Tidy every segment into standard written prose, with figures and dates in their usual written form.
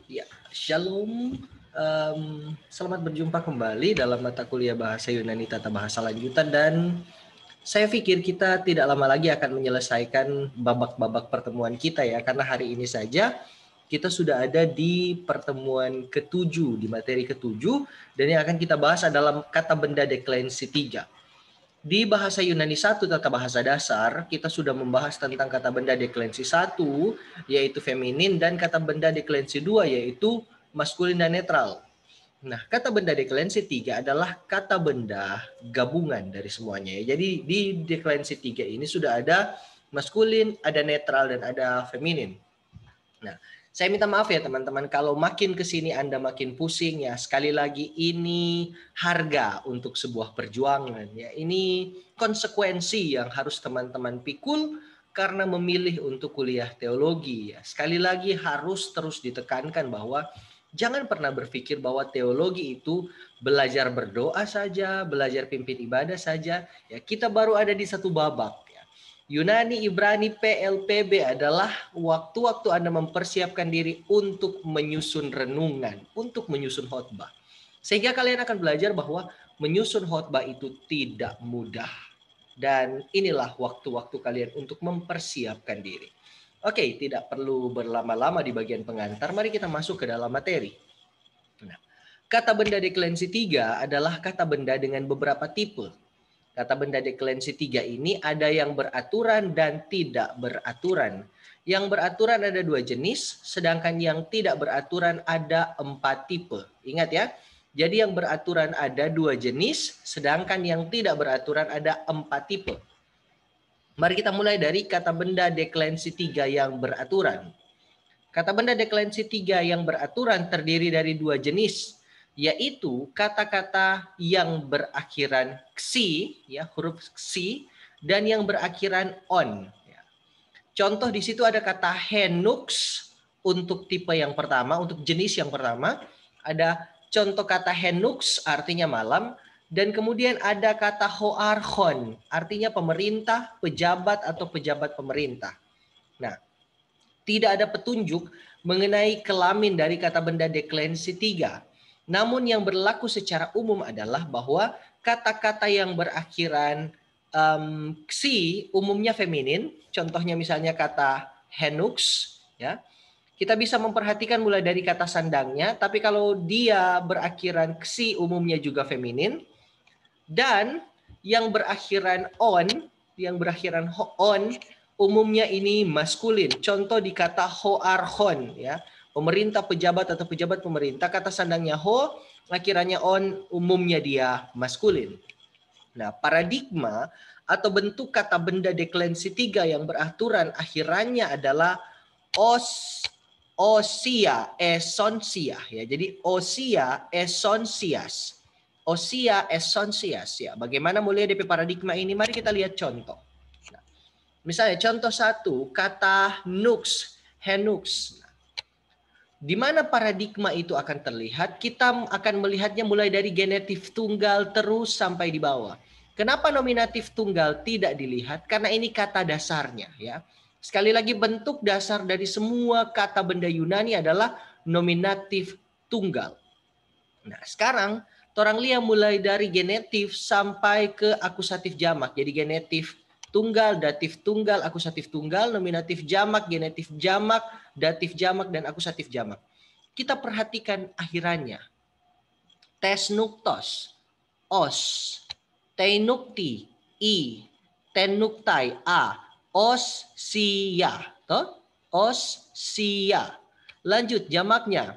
Ya, Shalom. Selamat berjumpa kembali dalam mata kuliah Bahasa Yunani Tata Bahasa Lanjutan, dan saya pikir kita tidak lama lagi akan menyelesaikan babak-babak pertemuan kita ya, karena hari ini saja kita sudah ada di pertemuan ke-7, di materi ke-7, dan yang akan kita bahas adalah kata benda deklensi 3. Di bahasa Yunani 1 tata bahasa dasar, kita sudah membahas tentang kata benda deklensi 1, yaitu feminin, dan kata benda deklensi 2, yaitu maskulin dan netral. Nah, kata benda deklensi 3 adalah kata benda gabungan dari semuanya. Jadi di deklensi 3 ini sudah ada maskulin, ada netral, dan ada feminin. Nah, saya minta maaf ya teman-teman kalau makin kesini Anda makin pusing ya. Sekali lagi ini harga untuk sebuah perjuangan ya. Ini konsekuensi yang harus teman-teman pikul karena memilih untuk kuliah teologi ya. Sekali lagi harus terus ditekankan bahwa jangan pernah berpikir bahwa teologi itu belajar berdoa saja, belajar pimpin ibadah saja. Ya, kita baru ada di satu babak. Yunani, Ibrani, PLPB adalah waktu-waktu Anda mempersiapkan diri untuk menyusun renungan, untuk menyusun khotbah. Sehingga kalian akan belajar bahwa menyusun khotbah itu tidak mudah. Dan inilah waktu-waktu kalian untuk mempersiapkan diri. Oke, tidak perlu berlama-lama di bagian pengantar. Mari kita masuk ke dalam materi. Nah, kata benda deklensi 3 adalah kata benda dengan beberapa tipe. Kata benda deklensi 3 ini ada yang beraturan dan tidak beraturan. Yang beraturan ada 2 jenis, sedangkan yang tidak beraturan ada 4 tipe. Ingat ya, jadi yang beraturan ada 2 jenis, sedangkan yang tidak beraturan ada 4 tipe. Mari kita mulai dari kata benda deklensi 3 yang beraturan. Kata benda deklensi 3 yang beraturan terdiri dari 2 jenis, yaitu kata-kata yang berakhiran ksi, ya, huruf ksi, dan yang berakhiran on. Ya. Contoh di situ ada kata henux untuk tipe yang pertama, untuk jenis yang pertama. Ada contoh kata henux artinya malam, dan kemudian ada kata hoarchon artinya pemerintah, pejabat atau pejabat pemerintah. Nah, tidak ada petunjuk mengenai kelamin dari kata benda deklensi 3. Namun yang berlaku secara umum adalah bahwa kata-kata yang berakhiran ksi umumnya feminin. Contohnya misalnya kata henux. Ya. Kita bisa memperhatikan mulai dari kata sandangnya. Tapi kalau dia berakhiran ksi umumnya juga feminin. Dan yang berakhiran on umumnya ini maskulin. Contoh di kata hoarchon ya. Pemerintah, pejabat atau pejabat pemerintah, kata sandangnya ho, akhirannya on, umumnya dia maskulin. Nah, paradigma atau bentuk kata benda deklensi 3 yang beraturan akhirannya adalah osia, esonsia ya. Jadi osia, esonsias. Osia, esonsias ya. Bagaimana mulai DP paradigma ini? Mari kita lihat contoh. Misalnya contoh 1, kata nux, henux. Di mana paradigma itu akan terlihat? Kita akan melihatnya mulai dari genetif tunggal terus sampai di bawah. Kenapa nominatif tunggal tidak dilihat? Karena ini kata dasarnya ya. Sekali lagi bentuk dasar dari semua kata benda Yunani adalah nominatif tunggal. Nah, sekarang orang lihat mulai dari genetif sampai ke akusatif jamak. Jadi genetif tunggal, datif tunggal, akusatif tunggal, nominatif jamak, genetif jamak, datif jamak, dan akusatif jamak. Kita perhatikan akhirannya. Tes nuktos, os, teinukti, i, tenuktai, a, os, sia. Toh? Os, sia. Lanjut jamaknya.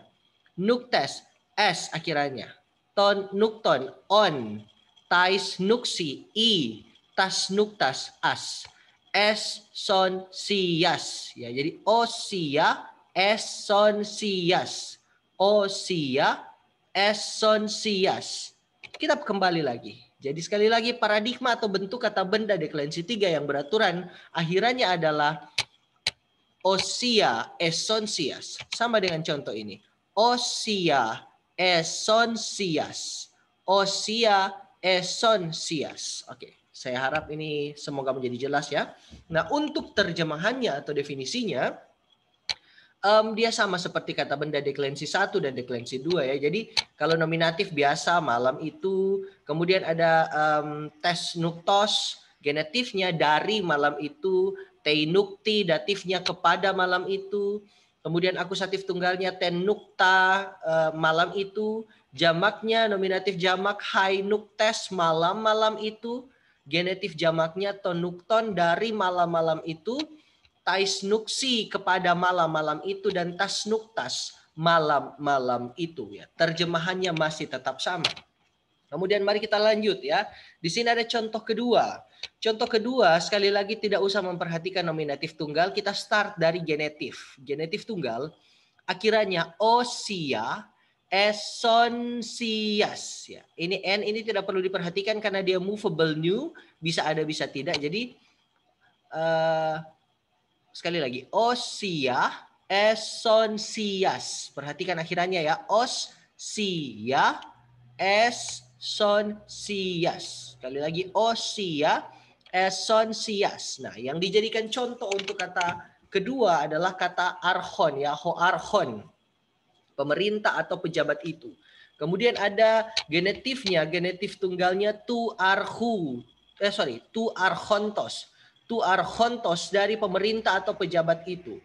Nuktes, s akhirannya. Ton, nukton, on. Tais, nuksi, i. Tas, nuktas, as. Es, son, sias. Ya, jadi osia, es, son, sias. Osia, es, son, sias. Kita kembali lagi. Jadi sekali lagi paradigma atau bentuk kata benda deklensi 3 yang beraturan akhirannya adalah osia, esonsias. Sama dengan contoh ini. Osia, esonsias. Osia, esonsias. Oke, saya harap ini semoga menjadi jelas ya. Nah, untuk terjemahannya atau definisinya, Dia sama seperti kata benda deklensi 1 dan deklensi 2 ya. Jadi kalau nominatif biasa malam itu, kemudian ada tes nuktos, genetifnya dari malam itu, tei nukti, datifnya kepada malam itu, kemudian akusatif tunggalnya ten nukta malam itu, jamaknya nominatif jamak hai nuktes malam-malam itu, genetif jamaknya ton nukton dari malam-malam itu, tais nuksi kepada malam-malam itu, dan tas nuktas malam-malam itu ya. Terjemahannya masih tetap sama. Kemudian mari kita lanjut ya. Di sini ada contoh kedua. Contoh kedua sekali lagi tidak usah memperhatikan nominatif tunggal, kita start dari genetif. Genetif tunggal akhirannya osia esonsias ya. Ini n ini tidak perlu diperhatikan karena dia movable new, bisa ada bisa tidak. Jadi sekali lagi, osia esonsias. Perhatikan akhirannya ya, osia esonsias. Sekali lagi, osia esonsias. Nah, yang dijadikan contoh untuk kata kedua adalah kata archon ya, ho archon. Pemerintah atau pejabat itu. Kemudian ada genetifnya, genetif tunggalnya tu archontos. Tu archontos dari pemerintah atau pejabat itu.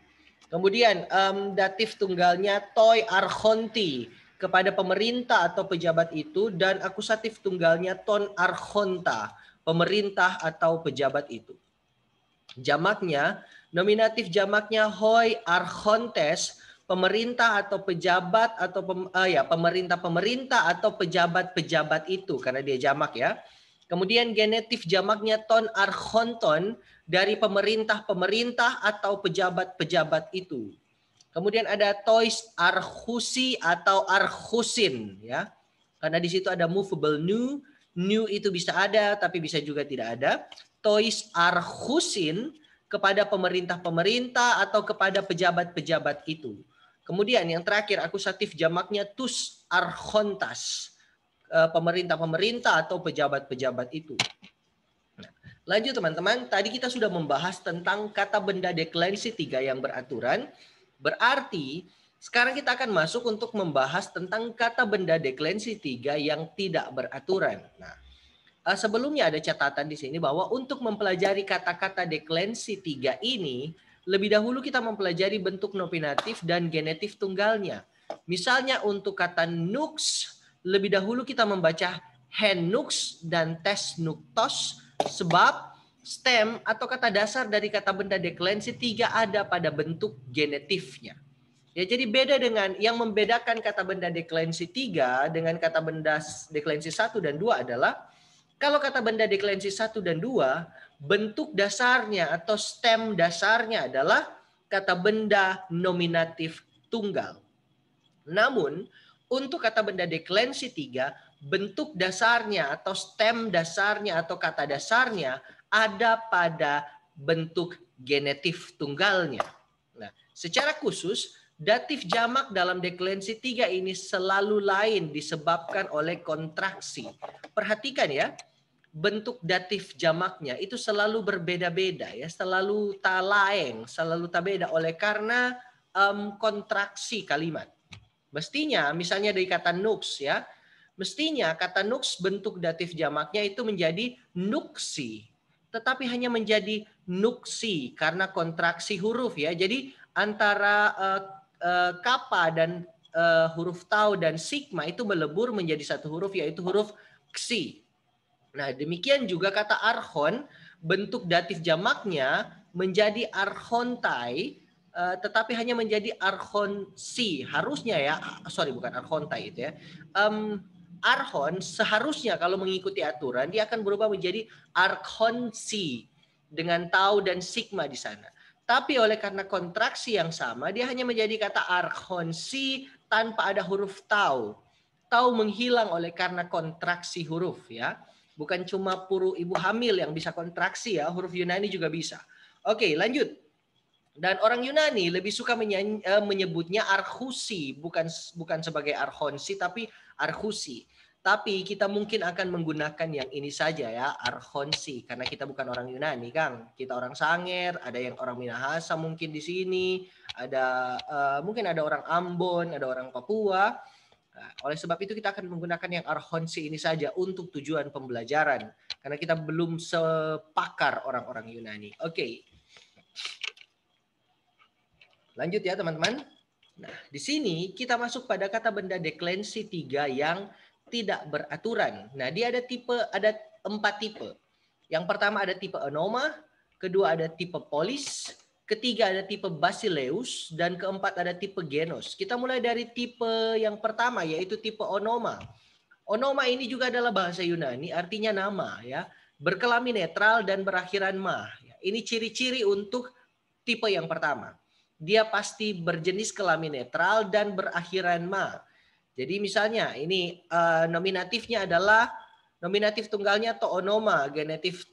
Kemudian datif tunggalnya toi archonti kepada pemerintah atau pejabat itu, dan akusatif tunggalnya ton archonta, pemerintah atau pejabat itu. Jamaknya, nominatif jamaknya hoi archontes, pemerintah atau pejabat atau pemerintah atau pejabat-pejabat itu karena dia jamak ya. Kemudian genetif jamaknya ton archonton dari pemerintah-pemerintah atau pejabat-pejabat itu. Kemudian ada tois archusi atau archusin ya. Karena di situ ada movable new, new itu bisa ada tapi bisa juga tidak ada. Tois archusin kepada pemerintah-pemerintah atau kepada pejabat-pejabat itu. Kemudian yang terakhir akusatif jamaknya tus archontas, pemerintah-pemerintah atau pejabat-pejabat itu. Nah, lanjut teman-teman, tadi kita sudah membahas tentang kata benda deklensi 3 yang beraturan. Berarti sekarang kita akan masuk untuk membahas tentang kata benda deklensi 3 yang tidak beraturan. Nah, sebelumnya ada catatan di sini bahwa untuk mempelajari kata-kata deklensi 3 ini, lebih dahulu kita mempelajari bentuk nominatif dan genetif tunggalnya. Misalnya untuk kata nux, lebih dahulu kita membaca henux dan tes nuktos, sebab stem atau kata dasar dari kata benda deklensi 3 ada pada bentuk genetifnya. Ya, jadi beda dengan yang membedakan kata benda deklensi 3 dengan kata benda deklensi 1 dan 2 adalah kalau kata benda deklensi 1 dan 2, bentuk dasarnya atau stem dasarnya adalah kata benda nominatif tunggal. Namun, untuk kata benda deklensi 3, bentuk dasarnya atau stem dasarnya atau kata dasarnya ada pada bentuk genetif tunggalnya. Nah, secara khusus, datif jamak dalam deklensi 3 ini selalu lain disebabkan oleh kontraksi. Perhatikan ya, bentuk datif jamaknya itu selalu berbeda-beda ya, selalu talaeng, selalu tabeda oleh karena kontraksi kalimat. Mestinya misalnya dari kata nux ya, mestinya kata nux bentuk datif jamaknya itu menjadi nuksi, tetapi hanya menjadi nuksi karena kontraksi huruf ya. Jadi antara kappa dan huruf tau dan sigma itu melebur menjadi satu huruf yaitu huruf ksi. Nah, demikian juga kata archon, bentuk datif jamaknya menjadi archontai, tetapi hanya menjadi archonsi. Harusnya ya, bukan archontai itu ya. Archon seharusnya kalau mengikuti aturan, dia akan berubah menjadi archonsi dengan tau dan sigma di sana. Tapi oleh karena kontraksi yang sama, dia hanya menjadi kata archonsi tanpa ada huruf tau. Tau menghilang oleh karena kontraksi huruf ya. Bukan cuma puru ibu hamil yang bisa kontraksi ya, huruf Yunani juga bisa. Oke, lanjut. Dan orang Yunani lebih suka menyebutnya archusi, bukan sebagai archonsi tapi archusi. Tapi kita mungkin akan menggunakan yang ini saja ya, archonsi, karena kita bukan orang Yunani, Kang. Kita orang Sanger, ada yang orang Minahasa mungkin di sini, ada mungkin ada orang Ambon, ada orang Papua. Nah, oleh sebab itu kita akan menggunakan yang archonsi ini saja untuk tujuan pembelajaran, karena kita belum sepakar orang-orang Yunani. Oke. Lanjut ya teman-teman. Nah, di sini kita masuk pada kata benda deklensi 3 yang tidak beraturan. Nah, dia ada 4 tipe. Yang pertama ada tipe onoma, kedua ada tipe polis, ketiga ada tipe basileus, dan keempat ada tipe genos. Kita mulai dari tipe yang pertama, yaitu tipe onoma. Onoma ini juga adalah bahasa Yunani, artinya nama ya, berkelamin netral dan berakhiran ma. Ini ciri-ciri untuk tipe yang pertama. Dia pasti berjenis kelamin netral dan berakhiran ma. Jadi misalnya ini nominatifnya adalah nominatif tunggalnya to onoma, genetif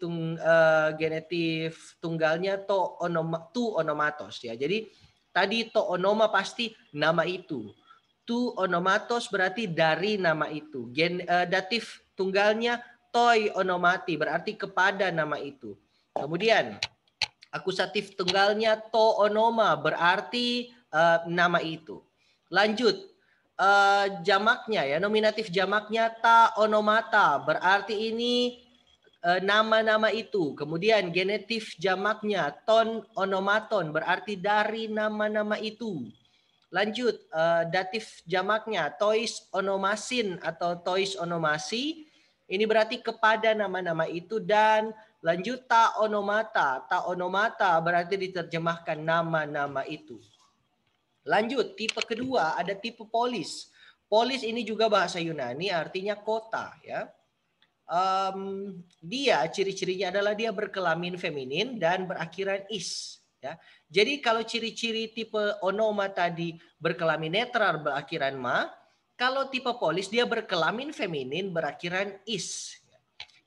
tunggalnya to onomatos ya. Jadi tadi to onoma pasti nama itu. Tu onomatos berarti dari nama itu. Datif tunggalnya toi onomati berarti kepada nama itu. Kemudian akusatif tunggalnya to onoma berarti nama itu. Lanjut jamaknya ya, nominatif jamaknya ta onomata berarti ini nama-nama itu. Kemudian genetif jamaknya ton onomaton berarti dari nama-nama itu. Lanjut datif jamaknya tois onomasin atau tois onomasi, ini berarti kepada nama-nama itu. Dan lanjut ta onomata berarti diterjemahkan nama-nama itu. Lanjut, tipe kedua ada tipe polis. Polis ini juga bahasa Yunani, artinya kota ya. Dia ciri-cirinya adalah dia berkelamin feminin dan berakhiran is ya. Jadi kalau ciri-ciri tipe onoma tadi berkelamin netral berakhiran ma, kalau tipe polis dia berkelamin feminin berakhiran is.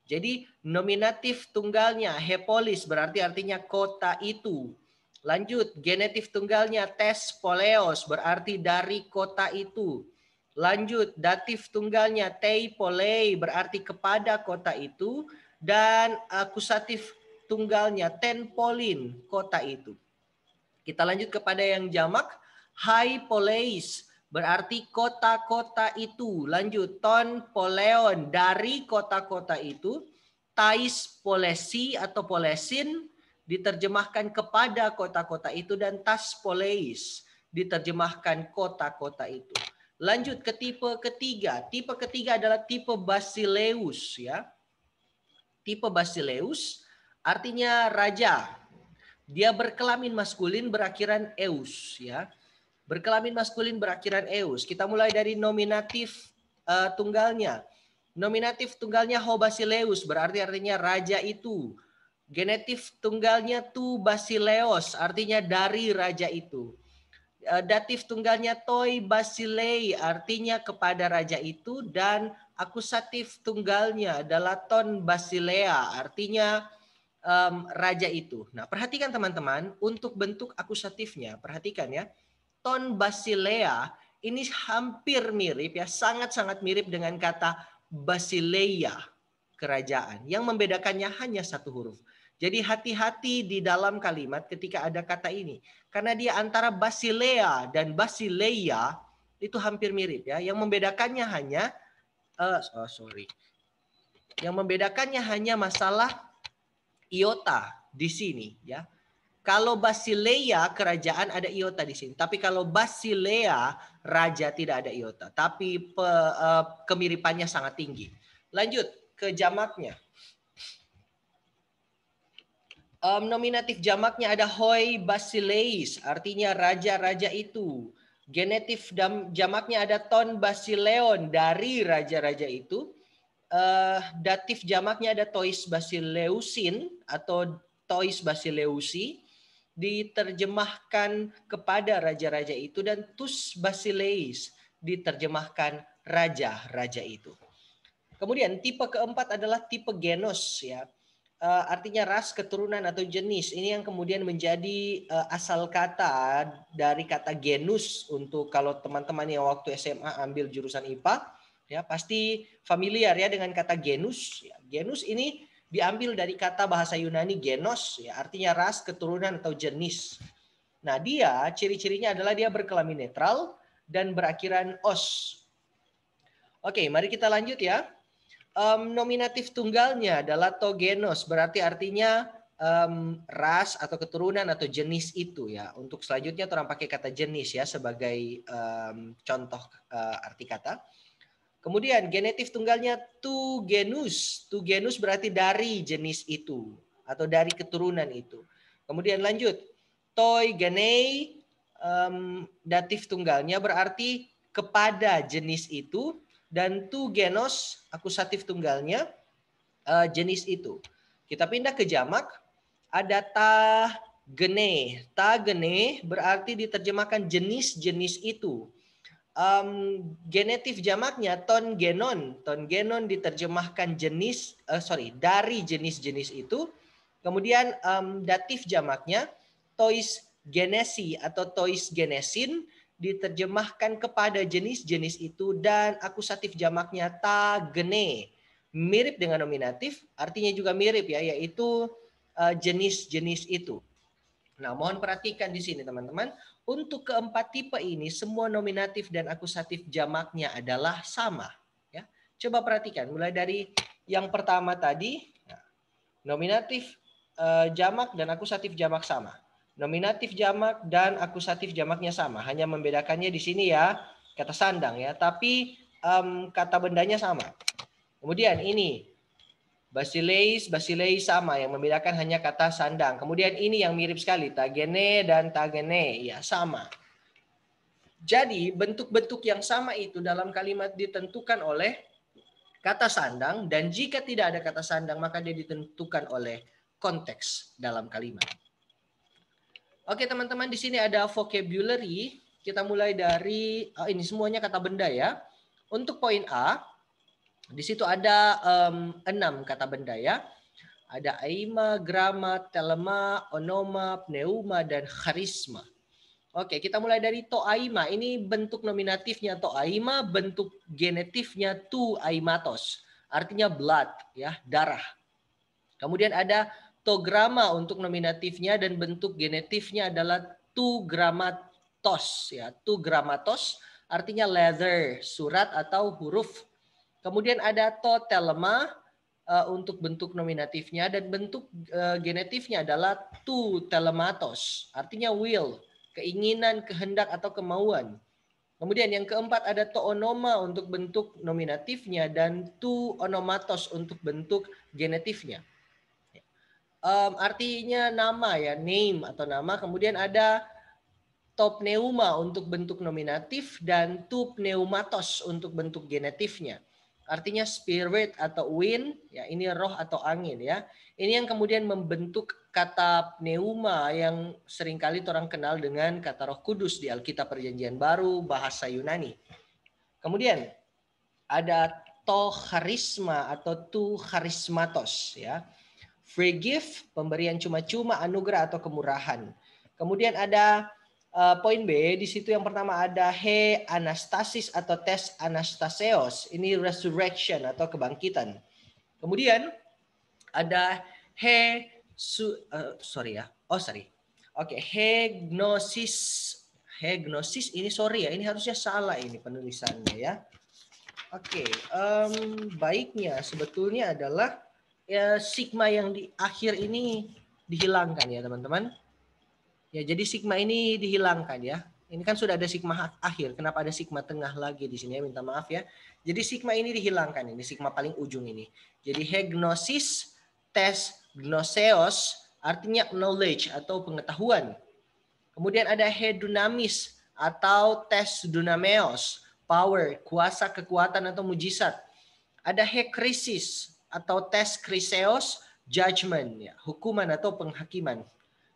Jadi nominatif tunggalnya hepolis berarti artinya kota itu. Lanjut, genetif tunggalnya tes poleos berarti dari kota itu. Lanjut, datif tunggalnya tei polei berarti kepada kota itu. Dan akusatif tunggalnya ten polin, kota itu. Kita lanjut kepada yang jamak, hai poleis berarti kota-kota itu. Lanjut, ton poleon dari kota-kota itu. Tais polesi atau polesin diterjemahkan kepada kota-kota itu, dan tas poleis diterjemahkan kota-kota itu. Lanjut ke tipe ketiga. Tipe ketiga adalah tipe basileus ya. Tipe basileus artinya raja. Dia berkelamin maskulin berakhiran eus ya. Berkelamin maskulin berakhiran eus. Kita mulai dari nominatif tunggalnya. Nominatif tunggalnya ho basileus berarti artinya raja itu. Genetif tunggalnya tu basileos artinya dari raja itu. Datif tunggalnya toi basilei artinya kepada raja itu. Dan akusatif tunggalnya adalah ton basilea artinya raja itu. Nah, perhatikan teman-teman untuk bentuk akusatifnya. Perhatikan ya. Ton basilea ini hampir mirip ya, sangat-sangat mirip dengan kata basileia, kerajaan. Yang membedakannya hanya satu huruf. Jadi hati-hati di dalam kalimat ketika ada kata ini. Karena dia antara basilea dan basileia itu hampir mirip ya. Yang membedakannya hanya Yang membedakannya hanya masalah iota di sini ya. Kalau Basileia kerajaan ada iota di sini, tapi kalau Basilea raja tidak ada iota, tapi kemiripannya sangat tinggi. Lanjut ke jamaknya. Nominatif jamaknya ada hoi basileis, artinya raja-raja itu. Genetif jamaknya ada ton basileon, dari raja-raja itu. Datif jamaknya ada tois basileusin atau tois basileusi, diterjemahkan kepada raja-raja itu. Dan tus basileis diterjemahkan raja-raja itu. Kemudian tipe keempat adalah tipe genos ya. Artinya ras, keturunan atau jenis. Ini yang kemudian menjadi asal kata dari kata genus untuk kalau teman-teman yang waktu SMA ambil jurusan IPA, Ya, pasti familiar ya dengan kata genus. Ya, genus ini diambil dari kata bahasa Yunani genos, ya, artinya ras, keturunan atau jenis. Nah, dia ciri-cirinya adalah dia berkelamin netral dan berakhiran os. Oke, mari kita lanjut ya. Nominatif tunggalnya adalah togenos, berarti artinya ras atau keturunan atau jenis itu ya. Untuk selanjutnya orang pakai kata jenis ya sebagai contoh arti kata. Kemudian genetif tunggalnya tu genus. Tu genus berarti dari jenis itu atau dari keturunan itu. Kemudian lanjut. Toi genei datif tunggalnya berarti kepada jenis itu dan tu genos akusatif tunggalnya jenis itu. Kita pindah ke jamak. Ada ta gene. Ta gene berarti diterjemahkan jenis-jenis itu. Genetif jamaknya ton genon. Ton genon diterjemahkan jenis, dari jenis-jenis itu. Kemudian datif jamaknya tois genesi atau tois genesin diterjemahkan kepada jenis-jenis itu dan akusatif jamaknya ta gene. Mirip dengan nominatif, artinya juga mirip ya, yaitu jenis-jenis itu. Nah, mohon perhatikan di sini teman-teman. Untuk keempat tipe ini semua nominatif dan akusatif jamaknya adalah sama. Ya, coba perhatikan mulai dari yang pertama tadi, nominatif jamak dan akusatif jamak sama. Nominatif jamak dan akusatif jamaknya sama. Hanya membedakannya di sini ya kata sandang ya, tapi kata bendanya sama. Kemudian ini Basileis sama, yang membedakan hanya kata sandang. Kemudian ini yang mirip sekali, tagene dan tagene, ya sama. Jadi bentuk-bentuk yang sama itu dalam kalimat ditentukan oleh kata sandang, dan jika tidak ada kata sandang maka dia ditentukan oleh konteks dalam kalimat. Oke teman-teman, di sini ada vocabulary. Kita mulai dari ini semuanya kata benda ya. Untuk poin A, di situ ada 6 kata benda ya. Ada aima, grama, telema, onoma, pneuma, dan charisma. Oke, kita mulai dari toaima. Ini bentuk nominatifnya toaima, bentuk genetifnya tu aimatos. Artinya blood, ya, darah. Kemudian ada tograma untuk nominatifnya dan bentuk genetifnya adalah tu gramatos, ya. Tu gramatos artinya leather, surat atau huruf. Kemudian ada totelema untuk bentuk nominatifnya dan bentuk genetifnya adalah tu telematos, artinya will, keinginan, kehendak atau kemauan. Kemudian yang keempat ada toonoma untuk bentuk nominatifnya dan tu onomatos untuk bentuk genetifnya. Artinya nama ya, name atau nama. Kemudian ada topneuma untuk bentuk nominatif dan tu pneumatos untuk bentuk genetifnya. Artinya spirit atau wind, ya ini roh atau angin ya. Ini yang kemudian membentuk kata pneuma yang seringkali orang kenal dengan kata Roh Kudus di Alkitab Perjanjian Baru bahasa Yunani. Kemudian ada to charisma atau tu charismatos ya. Free gift, pemberian cuma-cuma, anugerah atau kemurahan. Kemudian ada poin B, di situ yang pertama ada he anastasis atau tes anastaseos. Ini resurrection atau kebangkitan. Kemudian ada he Oke, hegnosis. Hegnosis ini sorry ya, ini harusnya salah ini penulisannya ya. Oke, baiknya sebetulnya adalah ya, sigma yang di akhir ini dihilangkan ya teman-teman. Ya, jadi sigma ini dihilangkan ya. Ini kan sudah ada sigma akhir. Kenapa ada sigma tengah lagi di sini ya? Minta maaf ya. Jadi sigma ini dihilangkan. Ini sigma paling ujung ini. Jadi hegnosis tes gnoseos artinya knowledge atau pengetahuan. Kemudian ada hedunamis atau tes dunameos, power, kuasa, kekuatan atau mujizat. Ada hekrisis atau tes kriseos, judgment, ya, hukuman atau penghakiman.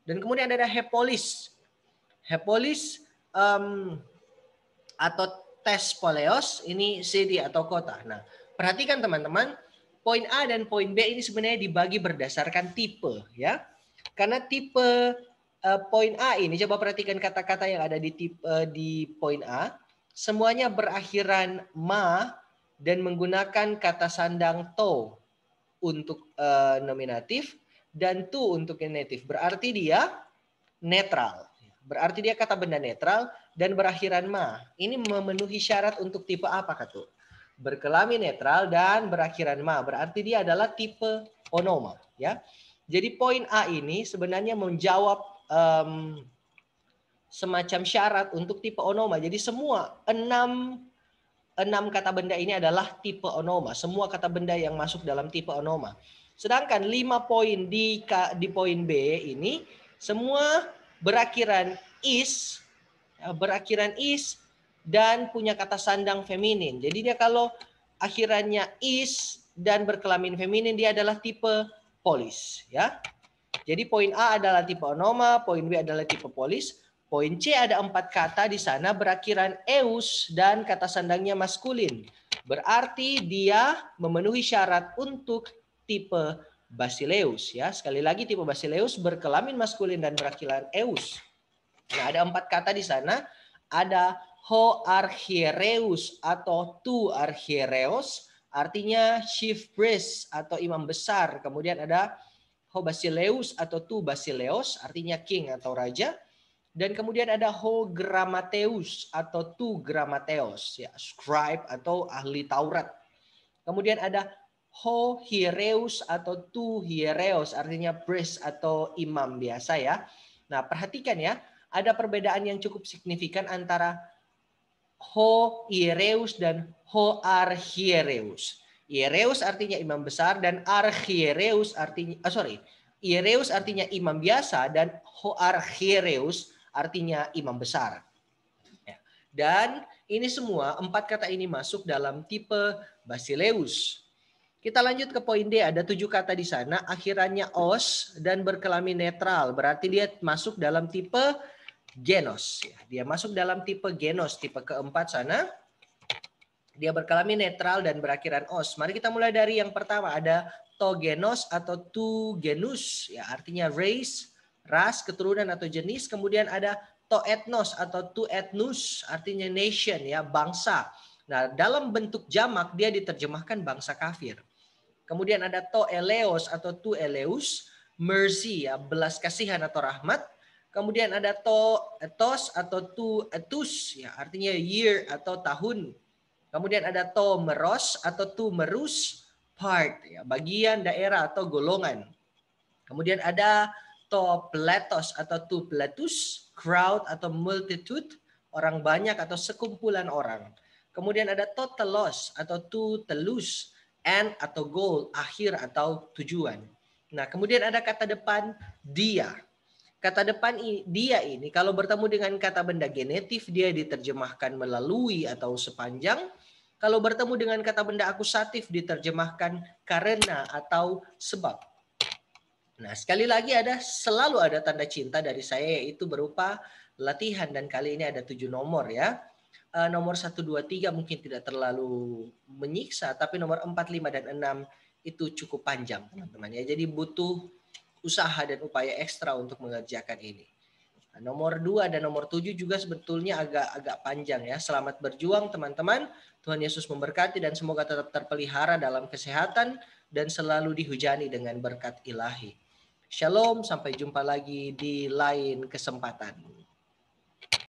Dan kemudian ada hepolis. Hepolis atau tes poleos, ini city atau kota. Nah, perhatikan teman-teman, poin A dan poin B ini sebenarnya dibagi berdasarkan tipe ya. Karena tipe poin A ini, coba perhatikan kata-kata yang ada di tipe di poin A, semuanya berakhiran ma dan menggunakan kata sandang to untuk nominatif dan tu untuk genitif. Berarti dia netral. Berarti dia kata benda netral dan berakhiran ma. Ini memenuhi syarat untuk tipe apa, Katu? Berkelamin netral dan berakhiran ma. Berarti dia adalah tipe onoma, ya. Jadi poin A ini sebenarnya menjawab semacam syarat untuk tipe onoma. Jadi semua enam kata benda ini adalah tipe onoma. Semua kata benda yang masuk dalam tipe onoma. Sedangkan 5 poin di poin B ini semua berakhiran is, dan punya kata sandang feminin. Jadi dia kalau akhirannya is dan berkelamin feminin, dia adalah tipe polis, ya. Jadi poin A adalah tipe onoma, poin B adalah tipe polis, poin C ada 4 kata di sana berakhiran eus dan kata sandangnya maskulin. Berarti dia memenuhi syarat untuk tipe basileus, ya. Sekali lagi tipe basileus berkelamin maskulin dan berakhiran eus. Nah, ada 4 kata di sana. Ada ho archiereus atau tu archiereos, artinya chief priest atau imam besar. Kemudian ada ho basileus atau tu basileos, artinya king atau raja. Dan kemudian ada ho grammateus atau tu grammateos, ya, scribe atau ahli Taurat. Kemudian ada ho hiereus atau tu hiereos, artinya priest atau imam biasa, ya. Nah, perhatikan ya, ada perbedaan yang cukup signifikan antara ho hiereus dan ho archiereus. Hiereus artinya imam besar dan archiereus artinya hiereus artinya imam biasa dan ho archiereus artinya imam besar. Ya. Dan ini semua 4 kata ini masuk dalam tipe basileus. Kita lanjut ke poin D. Ada 7 kata di sana, akhirannya os dan berkelamin netral. Berarti dia masuk dalam tipe genos. Dia masuk dalam tipe genos, tipe keempat sana. Dia berkelamin netral dan berakhiran os. Mari kita mulai dari yang pertama. Ada to genos atau tu genus, ya, artinya race, ras, keturunan atau jenis. Kemudian ada to etnos atau tu etnus, artinya nation, ya, bangsa. Nah, dalam bentuk jamak dia diterjemahkan bangsa kafir. Kemudian ada to eleos atau tu eleus, mercy, ya, belas kasihan atau rahmat. Kemudian ada to etos atau tu etus, ya, artinya year atau tahun. Kemudian ada to meros atau tu merus, part, ya, bagian, daerah atau golongan. Kemudian ada to pletos atau tu pletus, crowd atau multitude, orang banyak atau sekumpulan orang. Kemudian ada to telos atau tu telus, end atau goal, akhir atau tujuan. Nah, kemudian ada kata depan dia. Kata depan dia ini kalau bertemu dengan kata benda genetif dia diterjemahkan melalui atau sepanjang. Kalau bertemu dengan kata benda akusatif diterjemahkan karena atau sebab. Nah, sekali lagi selalu ada tanda cinta dari saya yaitu berupa latihan dan kali ini ada 7 nomor, ya. Nomor 1, 2, 3 mungkin tidak terlalu menyiksa, tapi nomor 4, 5, dan 6 itu cukup panjang, teman-teman, ya. Jadi butuh usaha dan upaya ekstra untuk mengerjakan ini. Nomor 2 dan nomor 7 juga sebetulnya agak panjang, ya. Selamat berjuang, teman-teman. Tuhan Yesus memberkati dan semoga tetap terpelihara dalam kesehatan dan selalu dihujani dengan berkat ilahi. Shalom, sampai jumpa lagi di lain kesempatan.